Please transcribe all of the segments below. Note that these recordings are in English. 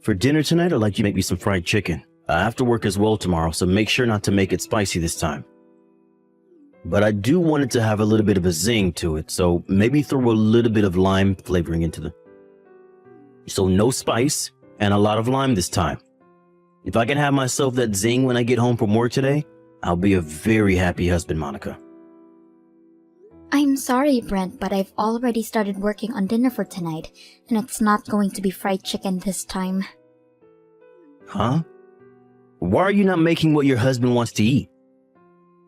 For dinner tonight, I'd like you to make me some fried chicken. I have to work as well tomorrow, so make sure not to make it spicy this time. But I do want it to have a little bit of a zing to it, so maybe throw a little bit of lime flavoring into the... So no spice and a lot of lime this time. If I can have myself that zing when I get home from work today, I'll be a very happy husband, Monica. I'm sorry, Brent, but I've already started working on dinner for tonight, and it's not going to be fried chicken this time. Huh? Why are you not making what your husband wants to eat?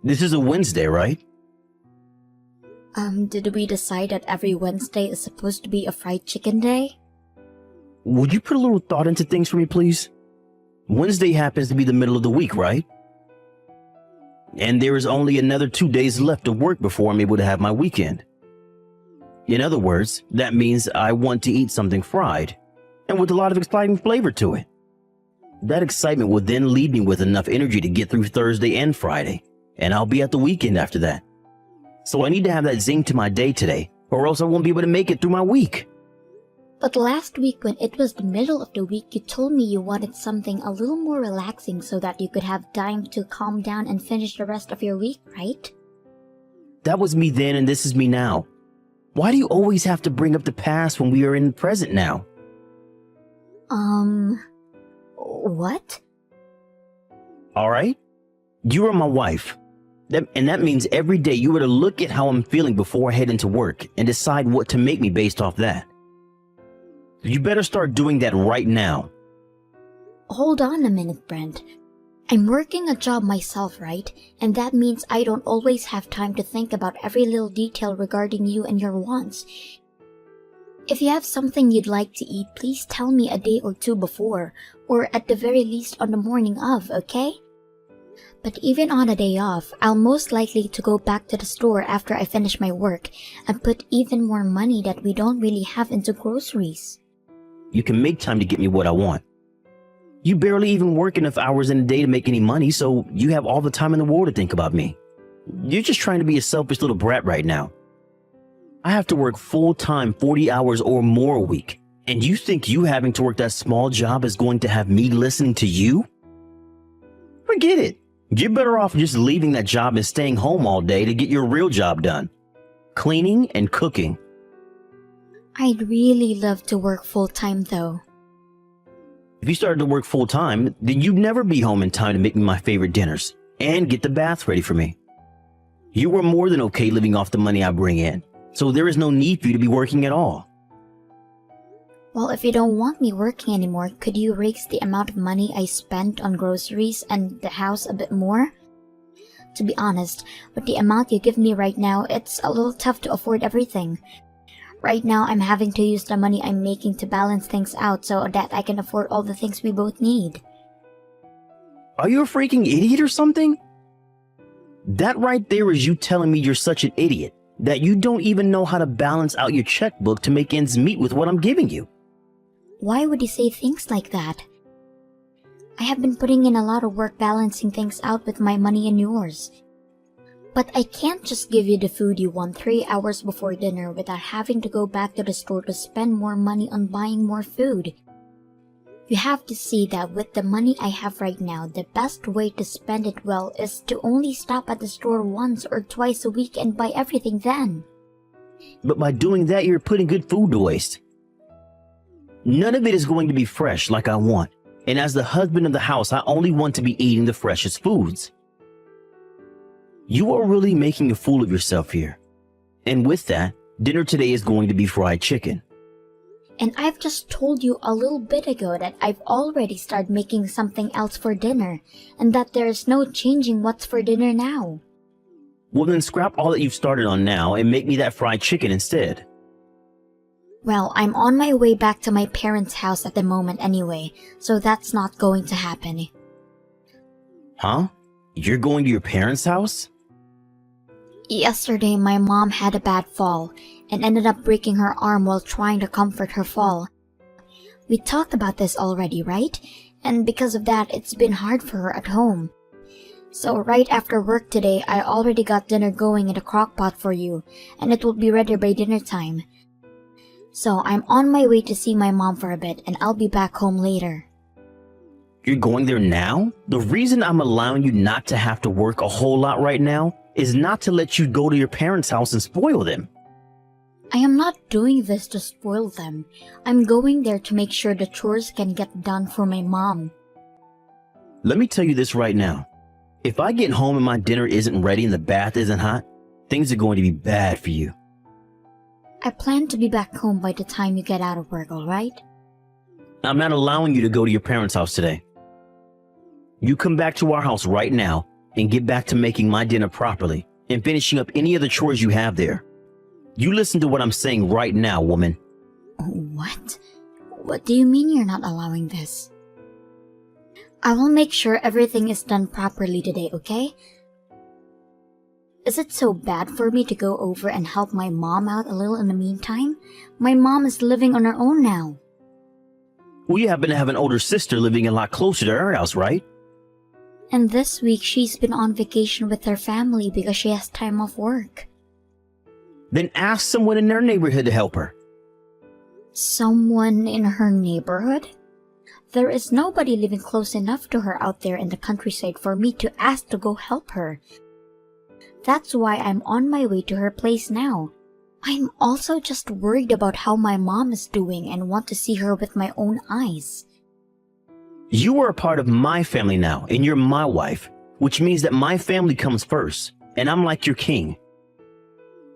This is a Wednesday, right? Did we decide that every Wednesday is supposed to be a fried chicken day? Would you put a little thought into things for me, please? Wednesday happens to be the middle of the week, right? And there is only another 2 days left of work before I'm able to have my weekend. In other words, that means I want to eat something fried and with a lot of exciting flavor to it. That excitement will then leave me with enough energy to get through Thursday and Friday, and I'll be at the weekend after that. So I need to have that zing to my day today, or else I won't be able to make it through my week. But last week when it was the middle of the week, you told me you wanted something a little more relaxing so that you could have time to calm down and finish the rest of your week, right? That was me then and this is me now. Why do you always have to bring up the past when we are in the present now? What? Alright? You are my wife. And that means every day you were to look at how I'm feeling before I head into work and decide what to make me based off that. You better start doing that right now. Hold on a minute, Brent. I'm working a job myself, right? And that means I don't always have time to think about every little detail regarding you and your wants. If you have something you'd like to eat, please tell me a day or two before, or at the very least on the morning of, okay? But even on a day off, I'll most likely to go back to the store after I finish my work and put even more money that we don't really have into groceries. You can make time to get me what I want. You barely even work enough hours in a day to make any money, so you have all the time in the world to think about me. You're just trying to be a selfish little brat right now. I have to work full-time 40 hours or more a week, and you think you having to work that small job is going to have me listening to you? Forget it. You're better off just leaving that job and staying home all day to get your real job done. Cleaning and cooking. I'd really love to work full-time though. If you started to work full-time, then you'd never be home in time to make me my favorite dinners and get the bath ready for me. You are more than okay living off the money I bring in, so there is no need for you to be working at all. Well, if you don't want me working anymore, could you raise the amount of money I spent on groceries and the house a bit more? To be honest, with the amount you give me right now, it's a little tough to afford everything. Right now, I'm having to use the money I'm making to balance things out so that I can afford all the things we both need. Are you a freaking idiot or something? That right there is you telling me you're such an idiot that you don't even know how to balance out your checkbook to make ends meet with what I'm giving you. Why would you say things like that? I have been putting in a lot of work balancing things out with my money and yours. But I can't just give you the food you want 3 hours before dinner without having to go back to the store to spend more money on buying more food. You have to see that with the money I have right now, the best way to spend it well is to only stop at the store once or twice a week and buy everything then. But by doing that, you're putting good food to waste. None of it is going to be fresh like I want. And as the husband of the house, I only want to be eating the freshest foods. You are really making a fool of yourself here. And with that, dinner today is going to be fried chicken. And I've just told you a little bit ago that I've already started making something else for dinner, and that there is no changing what's for dinner now. Well then scrap all that you've started on now and make me that fried chicken instead. Well, I'm on my way back to my parents' house at the moment anyway, so that's not going to happen. Huh? You're going to your parents' house? Yesterday, my mom had a bad fall and ended up breaking her arm while trying to comfort her fall. We talked about this already, right? And because of that, it's been hard for her at home. So right after work today, I already got dinner going in the crock pot for you, and it will be ready by dinner time. So I'm on my way to see my mom for a bit and I'll be back home later. You're going there now? The reason I'm allowing you not to have to work a whole lot right now is not to let you go to your parents' house and spoil them. I am not doing this to spoil them. I'm going there to make sure the chores can get done for my mom. Let me tell you this right now. If I get home and my dinner isn't ready and the bath isn't hot, things are going to be bad for you. I plan to be back home by the time you get out of work, alright? I'm not allowing you to go to your parents' house today. You come back to our house right now and get back to making my dinner properly and finishing up any other chores you have there. You listen to what I'm saying right now, woman. What? What do you mean you're not allowing this? I will make sure everything is done properly today, okay? Is it so bad for me to go over and help my mom out a little in the meantime? My mom is living on her own now. Well, you happen to have an older sister living a lot closer to her house, right? And this week she's been on vacation with her family because she has time off work. Then ask someone in their neighborhood to help her. Someone in her neighborhood? There is nobody living close enough to her out there in the countryside for me to ask to go help her. That's why I'm on my way to her place now. I'm also just worried about how my mom is doing and want to see her with my own eyes. You are a part of my family now, and you're my wife, which means that my family comes first, and I'm like your king.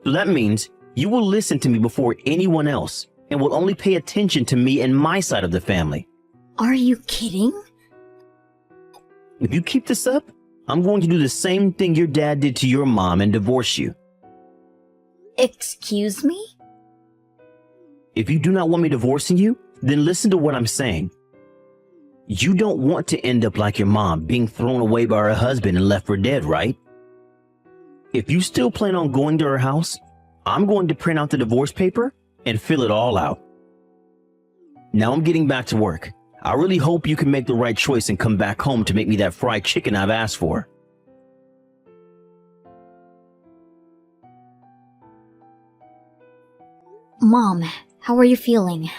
So that means you will listen to me before anyone else, and will only pay attention to me and my side of the family. Are you kidding? If you keep this up, I'm going to do the same thing your dad did to your mom and divorce you. Excuse me? If you do not want me divorcing you, then listen to what I'm saying. You don't want to end up like your mom, being thrown away by her husband and left for dead, right? If you still plan on going to her house, I'm going to print out the divorce paper and fill it all out. Now I'm getting back to work. I really hope you can make the right choice and come back home to make me that fried chicken I've asked for. Mom, how are you feeling?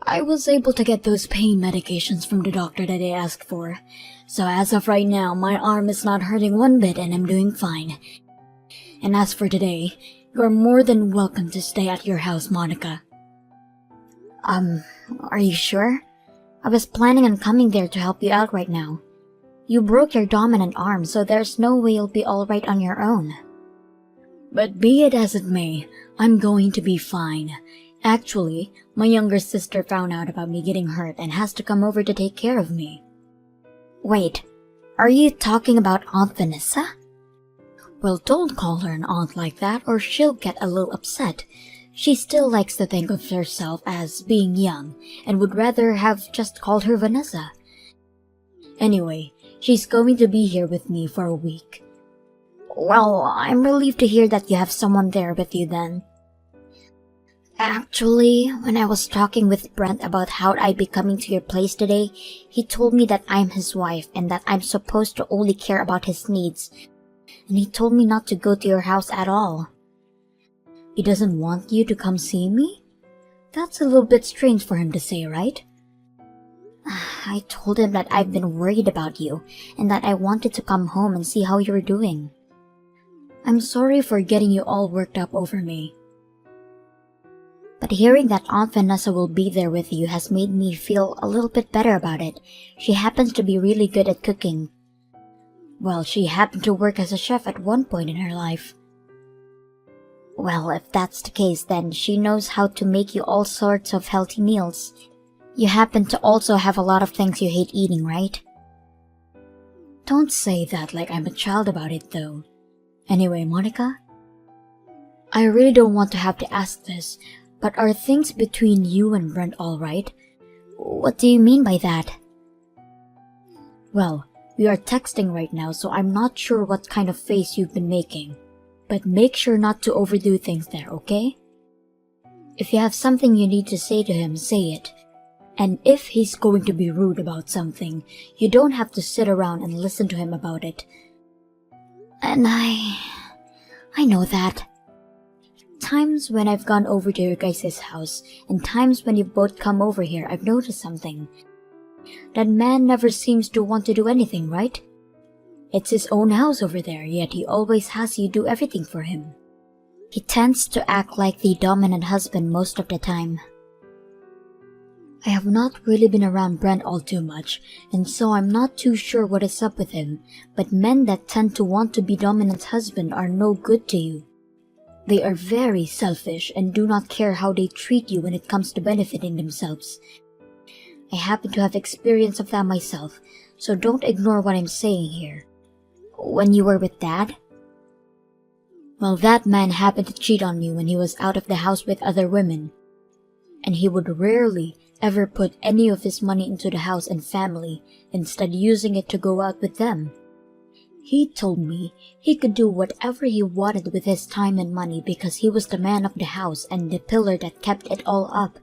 I was able to get those pain medications from the doctor that I asked for. So as of right now, my arm is not hurting one bit and I'm doing fine. And as for today, you're more than welcome to stay at your house, Monica. Are you sure? I was planning on coming there to help you out right now. You broke your dominant arm, so there's no way you'll be alright on your own. But be it as it may, I'm going to be fine. Actually, my younger sister found out about me getting hurt and has to come over to take care of me. Wait, are you talking about Aunt Vanessa? Well, don't call her an aunt like that or she'll get a little upset. She still likes to think of herself as being young and would rather have just called her Vanessa. Anyway, she's going to be here with me for a week. Well, I'm relieved to hear that you have someone there with you then. Actually, when I was talking with Brent about how I'd be coming to your place today, he told me that I'm his wife and that I'm supposed to only care about his needs. And he told me not to go to your house at all. He doesn't want you to come see me? That's a little bit strange for him to say, right? I told him that I've been worried about you and that I wanted to come home and see how you were doing. I'm sorry for getting you all worked up over me. But hearing that Aunt Vanessa will be there with you has made me feel a little bit better about it. She happens to be really good at cooking. Well, she happened to work as a chef at one point in her life. Well, if that's the case, then she knows how to make you all sorts of healthy meals. You happen to also have a lot of things you hate eating, right? Don't say that like I'm a child about it, though. Anyway, Monica, I really don't want to have to ask this, but are things between you and Brent all right? What do you mean by that? Well, we are texting right now, so I'm not sure what kind of face you've been making. But make sure not to overdo things there, okay? If you have something you need to say to him, say it. And if he's going to be rude about something, you don't have to sit around and listen to him about it. And I know that. times when I've gone over to your guys' house, and times when you've both come over here, I've noticed something. That man never seems to want to do anything, right? It's his own house over there, yet he always has you do everything for him. He tends to act like the dominant husband most of the time. I have not really been around Brent all too much, and so I'm not too sure what is up with him, but men that tend to want to be dominant husband are no good to you. They are very selfish and do not care how they treat you when it comes to benefiting themselves. I happen to have experience of that myself, so don't ignore what I'm saying here. When you were with Dad? Well, that man happened to cheat on me when he was out of the house with other women. And he would rarely ever put any of his money into the house and family, instead using it to go out with them. He told me he could do whatever he wanted with his time and money because he was the man of the house and the pillar that kept it all up.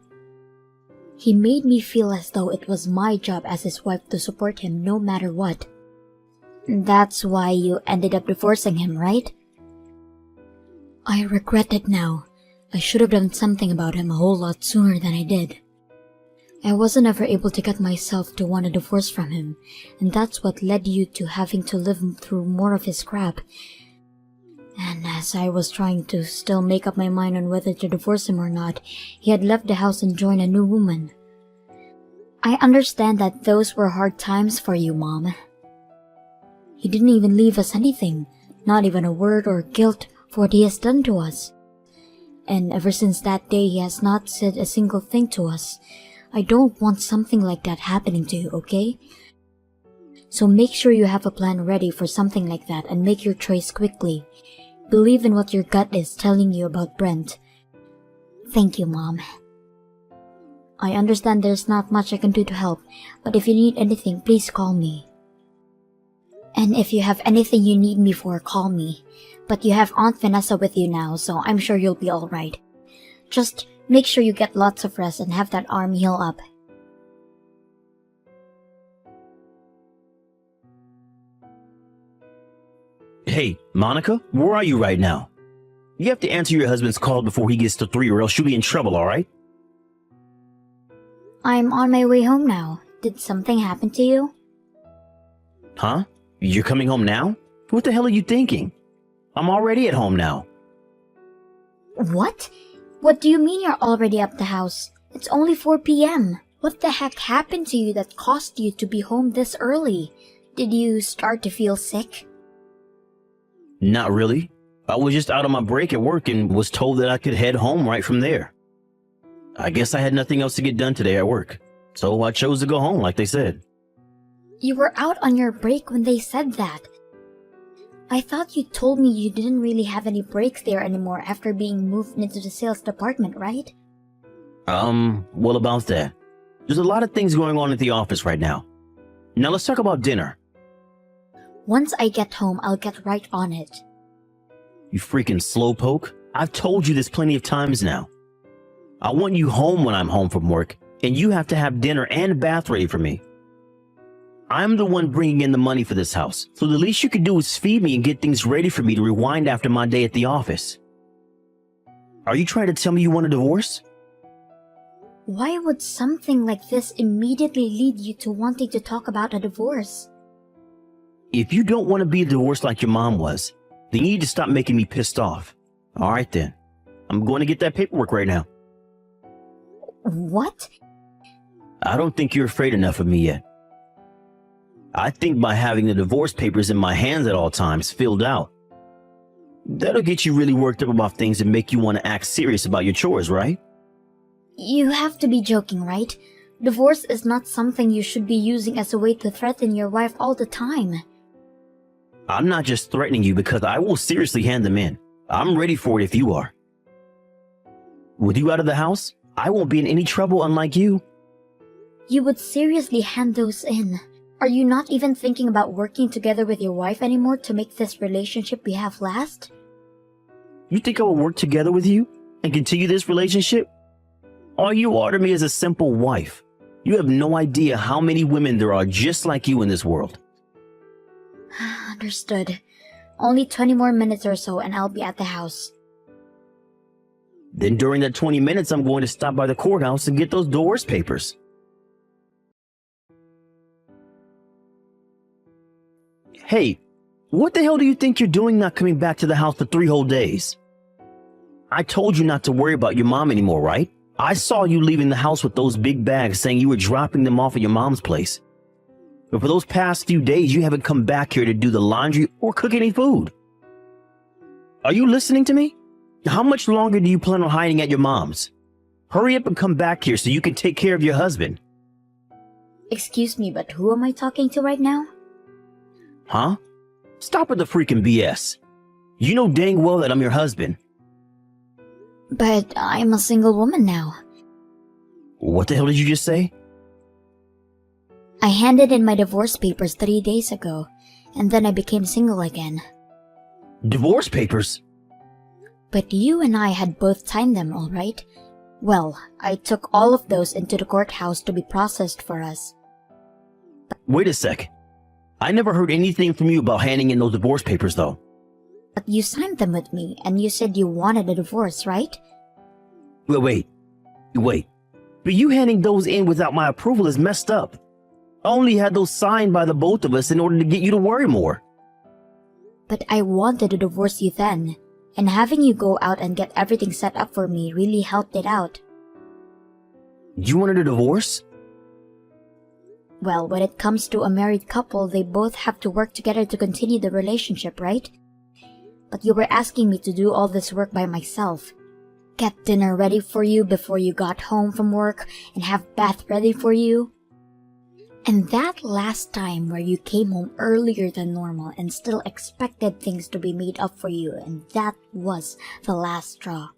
He made me feel as though it was my job as his wife to support him no matter what. That's why you ended up divorcing him, right? I regret it now. I should have done something about him a whole lot sooner than I did. I wasn't ever able to get myself to want a divorce from him, and that's what led you to having to live through more of his crap. And as I was trying to still make up my mind on whether to divorce him or not, he had left the house and joined a new woman. I understand that those were hard times for you, Mom. He didn't even leave us anything, not even a word or guilt for what he has done to us. And ever since that day, he has not said a single thing to us. I don't want something like that happening to you, okay? So make sure you have a plan ready for something like that and make your choice quickly. Believe in what your gut is telling you about Brent. Thank you, Mom. I understand there's not much I can do to help, but if you need anything, please call me. And if you have anything you need me for, call me. But you have Aunt Vanessa with you now, so I'm sure you'll be alright. Just make sure you get lots of rest and have that arm heal up. Hey, Monica, where are you right now? You have to answer your husband's call before he gets to 3 or else you'll be in trouble, alright? I'm on my way home now. Did something happen to you? Huh? You're coming home now? What the hell are you thinking? I'm already at home now. What? What do you mean you're already up the house? It's only 4 p.m. What the heck happened to you that caused you to be home this early? Did you start to feel sick? Not really. I was just out on my break at work and was told that I could head home right from there. I guess I had nothing else to get done today at work, so I chose to go home like they said. You were out on your break when they said that. I thought you told me you didn't really have any breaks there anymore after being moved into the sales department, right? Well, about that. There's a lot of things going on at the office right now. Now let's talk about dinner. Once I get home, I'll get right on it. You freaking slowpoke. I've told you this plenty of times now. I want you home when I'm home from work, and you have to have dinner and a bath ready for me. I'm the one bringing in the money for this house, so the least you can do is feed me and get things ready for me to rewind after my day at the office. Are you trying to tell me you want a divorce? Why would something like this immediately lead you to wanting to talk about a divorce? If you don't want to be divorced like your mom was, then you need to stop making me pissed off. All right then. I'm going to get that paperwork right now. What? I don't think you're afraid enough of me yet. I think by having the divorce papers in my hands at all times filled out, that'll get you really worked up about things and make you want to act serious about your chores, right? You have to be joking, right? Divorce is not something you should be using as a way to threaten your wife all the time. I'm not just threatening you because I will seriously hand them in. I'm ready for it if you are. With you out of the house, I won't be in any trouble unlike you. You would seriously hand those in. Are you not even thinking about working together with your wife anymore to make this relationship we have last? You think I will work together with you and continue this relationship? All you are to me is a simple wife. You have no idea how many women there are just like you in this world. Understood. Only 20 more minutes or so and I'll be at the house. Then during that 20 minutes, I'm going to stop by the courthouse and get those divorce papers. Hey, what the hell do you think you're doing not coming back to the house for 3 whole days? I told you not to worry about your mom anymore, right? I saw you leaving the house with those big bags saying you were dropping them off at your mom's place. But for those past few days, you haven't come back here to do the laundry or cook any food. Are you listening to me? How much longer do you plan on hiding at your mom's? Hurry up and come back here so you can take care of your husband. Excuse me, but who am I talking to right now? Huh? Stop with the freaking BS. You know dang well that I'm your husband. But I'm a single woman now. What the hell did you just say? I handed in my divorce papers 3 days ago, and then I became single again. Divorce papers? But you and I had both signed them, all right? Well, I took all of those into the courthouse to be processed for us. Wait a sec. I never heard anything from you about handing in those divorce papers, though. But you signed them with me, and you said you wanted a divorce, right? Wait. But you handing those in without my approval is messed up. I only had those signed by the both of us in order to get you to worry more. But I wanted to divorce you then, and having you go out and get everything set up for me really helped it out. You wanted a divorce? Well, when it comes to a married couple, they both have to work together to continue the relationship, right? But you were asking me to do all this work by myself. Get dinner ready for you before you got home from work, and have bath ready for you. And that last time where you came home earlier than normal and still expected things to be made up for you, and that was the last straw.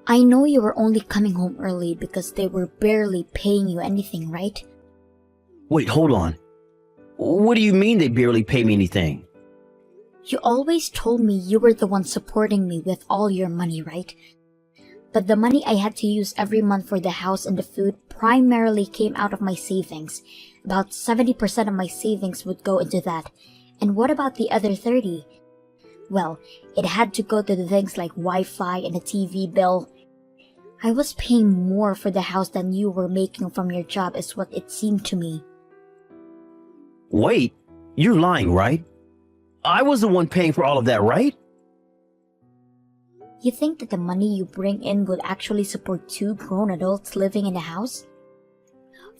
I know you were only coming home early because they were barely paying you anything, right? Wait, hold on. What do you mean they barely pay me anything? You always told me you were the one supporting me with all your money, right? But the money I had to use every month for the house and the food primarily came out of my savings. About 70% of my savings would go into that. And what about the other 30? Well, it had to go to the things like Wi-Fi and a TV bill. I was paying more for the house than you were making from your job is what it seemed to me. Wait, you're lying, right? I was the one paying for all of that, right? You think that the money you bring in would actually support 2 grown adults living in a house?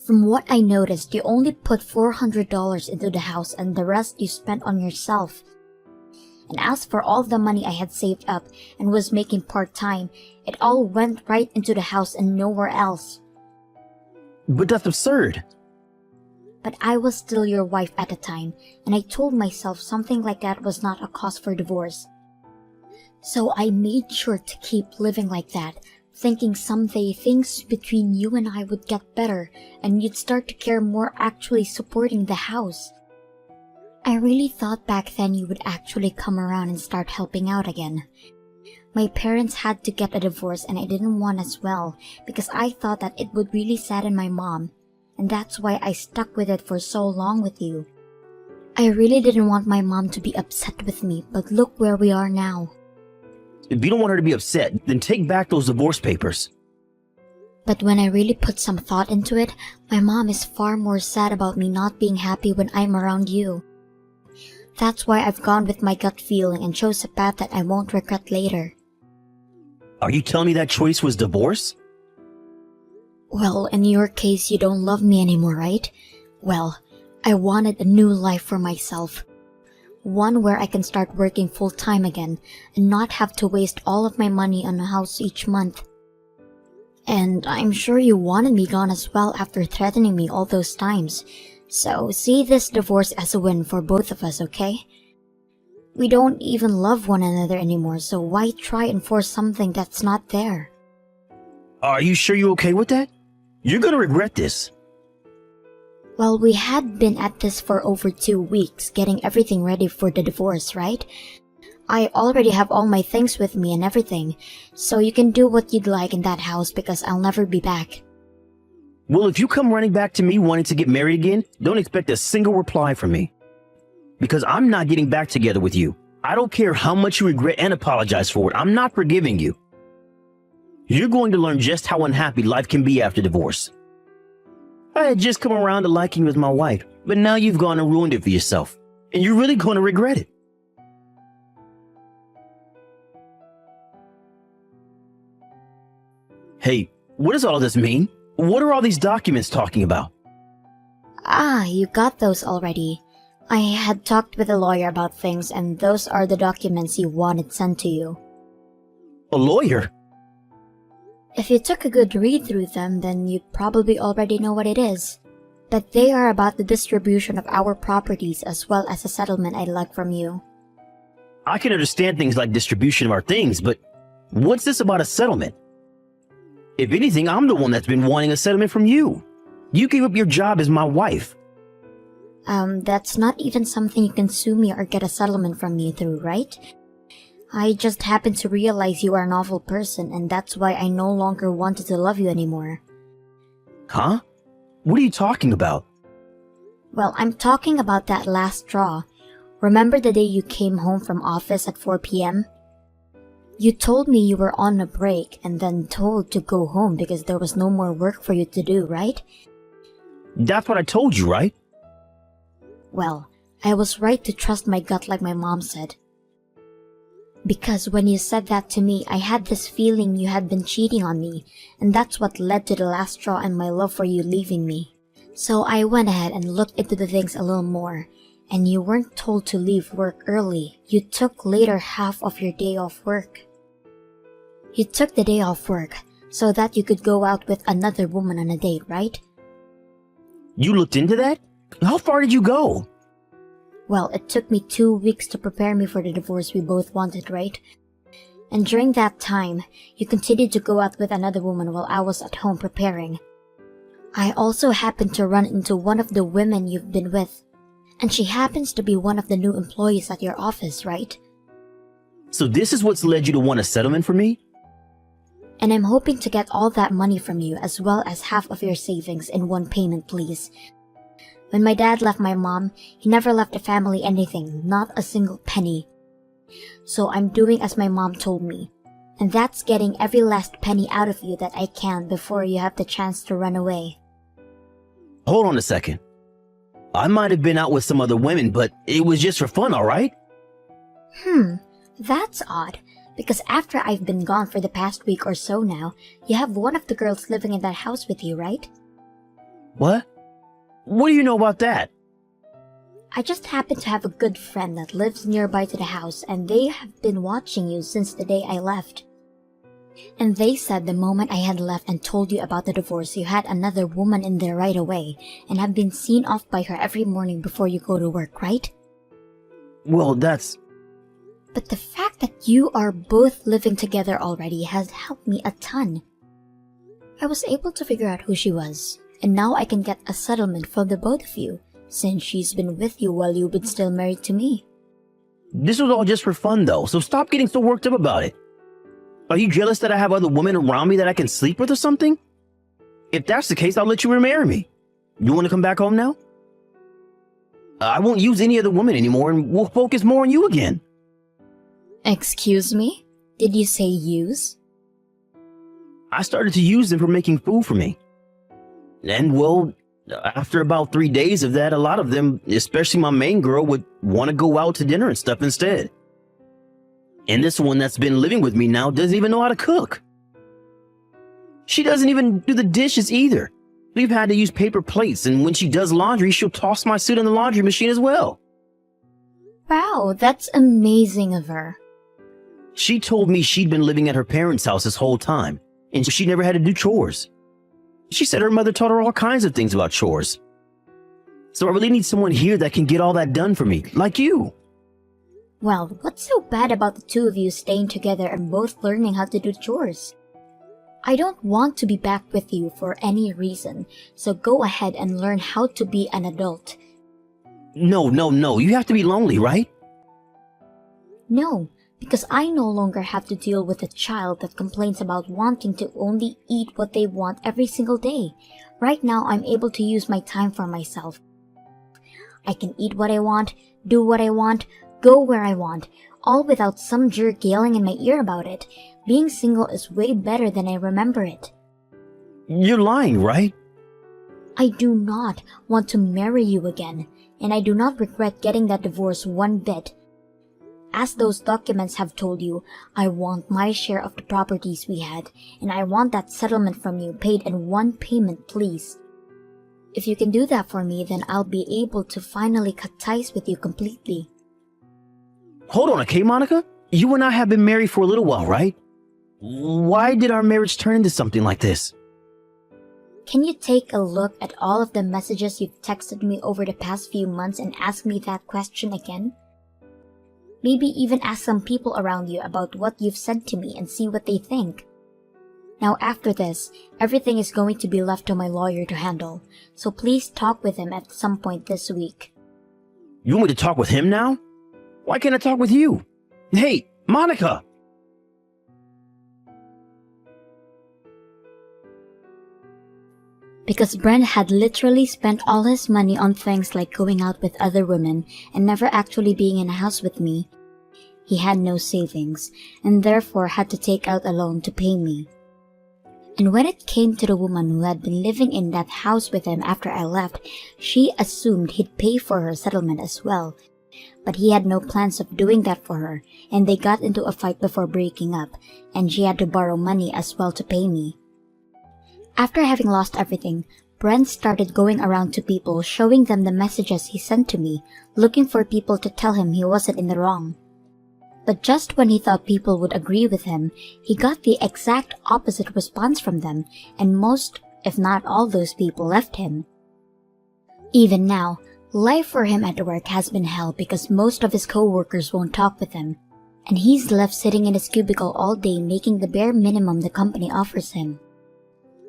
From what I noticed, you only put $400 into the house and the rest you spent on yourself. And as for all the money I had saved up and was making part-time, it all went right into the house and nowhere else. But that's absurd. But I was still your wife at the time, and I told myself something like that was not a cause for divorce. So I made sure to keep living like that, thinking someday things between you and I would get better and you'd start to care more actually supporting the house. I really thought back then you would actually come around and start helping out again. My parents had to get a divorce and I didn't want as well because I thought that it would really sadden my mom, and that's why I stuck with it for so long with you. I really didn't want my mom to be upset with me, but look where we are now. If you don't want her to be upset, then take back those divorce papers. But when I really put some thought into it, my mom is far more sad about me not being happy when I'm around you. That's why I've gone with my gut feeling and chose a path that I won't regret later. Are you telling me that choice was divorce? Well, in your case, you don't love me anymore, right? Well, I wanted a new life for myself. One where I can start working full-time again and not have to waste all of my money on a house each month. And I'm sure you wanted me gone as well after threatening me all those times. So see this divorce as a win for both of us, okay? We don't even love one another anymore, so why try and force something that's not there? Are you sure you're okay with that? You're gonna regret this. Well, we had been at this for over 2 weeks, getting everything ready for the divorce, right? I already have all my things with me and everything, so you can do what you'd like in that house because I'll never be back. Well, if you come running back to me wanting to get married again, don't expect a single reply from me. Because I'm not getting back together with you. I don't care how much you regret and apologize for it. I'm not forgiving you. You're going to learn just how unhappy life can be after divorce. I had just come around to liking you as my wife, but now you've gone and ruined it for yourself, and you're really going to regret it. Hey, what does all this mean? What are all these documents talking about? Ah, you got those already. I had talked with a lawyer about things, and those are the documents you wanted sent to you. A lawyer? If you took a good read through them, then you'd probably already know what it is. But they are about the distribution of our properties as well as a settlement I'd like from you. I can understand things like distribution of our things, but what's this about a settlement? If anything, I'm the one that's been wanting a settlement from you. You gave up your job as my wife. That's not even something you can sue me or get a settlement from me through, right? I just happened to realize you are an awful person, and that's why I no longer wanted to love you anymore. Huh? What are you talking about? Well, I'm talking about that last straw. Remember the day you came home from office at 4 p.m.? You told me you were on a break and then told to go home because there was no more work for you to do, right? That's what I told you, right? Well, I was right to trust my gut like my mom said. Because when you said that to me, I had this feeling you had been cheating on me, and that's what led to the last straw and my love for you leaving me. So I went ahead and looked into the things a little more, and you weren't told to leave work early. You took later half of your day off work. You took the day off work so that you could go out with another woman on a date, right? You looked into that? How far did you go? Well, it took me 2 weeks to prepare me for the divorce we both wanted, right? And during that time, you continued to go out with another woman while I was at home preparing. I also happened to run into one of the women you've been with, and she happens to be one of the new employees at your office, right? So this is what's led you to want a settlement from me? And I'm hoping to get all that money from you as well as half of your savings in one payment, please. When my dad left my mom, he never left the family anything, not a single penny. So I'm doing as my mom told me, and that's getting every last penny out of you that I can before you have the chance to run away. Hold on a second. I might have been out with some other women, but it was just for fun, alright? That's odd, because after I've been gone for the past week or so now, you have one of the girls living in that house with you, right? What? What do you know about that? I just happen to have a good friend that lives nearby to the house, and they have been watching you since the day I left. And they said the moment I had left and told you about the divorce, you had another woman in there right away, and have been seen off by her every morning before you go to work, right? Well, that's... But the fact that you are both living together already has helped me a ton. I was able to figure out who she was, and now I can get a settlement from the both of you, since she's been with you while you've been still married to me. This was all just for fun, though, so stop getting so worked up about it. Are you jealous that I have other women around me that I can sleep with or something? If that's the case, I'll let you remarry me. You want to come back home now? I won't use any other woman anymore, and we'll focus more on you again. Excuse me? Did you say use? I started to use them for making food for me. And, well, after about 3 days of that, a lot of them, especially my main girl, would want to go out to dinner and stuff instead. And this one that's been living with me now doesn't even know how to cook. She doesn't even do the dishes either. We've had to use paper plates, and when she does laundry, she'll toss my suit in the laundry machine as well. Wow, that's amazing of her. She told me she'd been living at her parents' house this whole time, and she never had to do chores. She said her mother taught her all kinds of things about chores. So I really need someone here that can get all that done for me, like you. Well, what's so bad about the two of you staying together and both learning how to do chores? I don't want to be back with you for any reason, so go ahead and learn how to be an adult. No, you have to be lonely, right? No, because I no longer have to deal with a child that complains about wanting to only eat what they want every single day. Right now, I'm able to use my time for myself. I can eat what I want, do what I want, go where I want, all without some jerk yelling in my ear about it, Being single is way better than I remember it. You're lying, right? I do not want to marry you again, and I do not regret getting that divorce one bit. As those documents have told you, I want my share of the properties we had, and I want that settlement from you paid in one payment, please. If you can do that for me, then I'll be able to finally cut ties with you completely. Hold on, okay, Monica? You and I have been married for a little while, right? Why did our marriage turn into something like this? Can you take a look at all of the messages you've texted me over the past few months and ask me that question again? Maybe even ask some people around you about what you've said to me and see what they think. Now after this, everything is going to be left to my lawyer to handle, so please talk with him at some point this week. You want me to talk with him now? Why can't I talk with you? Hey, Monica! Because Brent had literally spent all his money on things like going out with other women and never actually being in a house with me. He had no savings, and therefore had to take out a loan to pay me. And when it came to the woman who had been living in that house with him after I left, she assumed he'd pay for her settlement as well. But he had no plans of doing that for her, and they got into a fight before breaking up, and she had to borrow money as well to pay me. After having lost everything, Brent started going around to people, showing them the messages he sent to me, looking for people to tell him he wasn't in the wrong. But just when he thought people would agree with him, he got the exact opposite response from them, and most, if not all those people left him. Even now, life for him at work has been hell because most of his co-workers won't talk with him, and he's left sitting in his cubicle all day making the bare minimum the company offers him.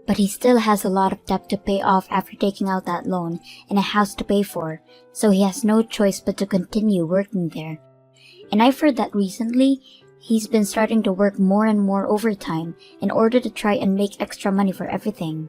But he still has a lot of debt to pay off after taking out that loan and a house to pay for, so he has no choice but to continue working there. And I've heard that recently, he's been starting to work more and more overtime in order to try and make extra money for everything.